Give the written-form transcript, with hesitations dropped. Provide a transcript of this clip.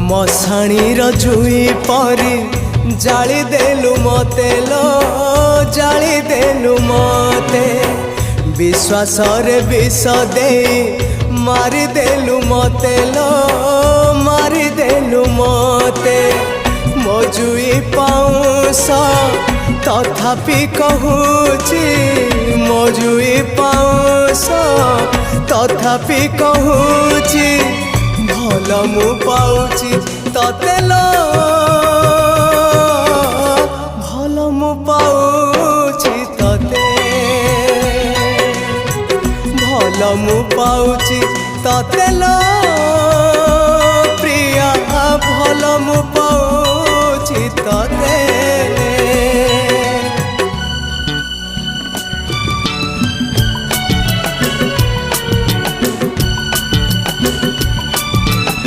मशाणीर जुई परी जाली देलु मते लो जाली देलु मते विश्वास रे विष दे मारी देलु मते लो मारी देलु मते मो जुई पाउस तथापि कहूची मो जुई पाउस तथापि कहूची भल मु पाउची तते लो भल मु पाउची तते भल मु पाउची तते लो प्रिया भल मु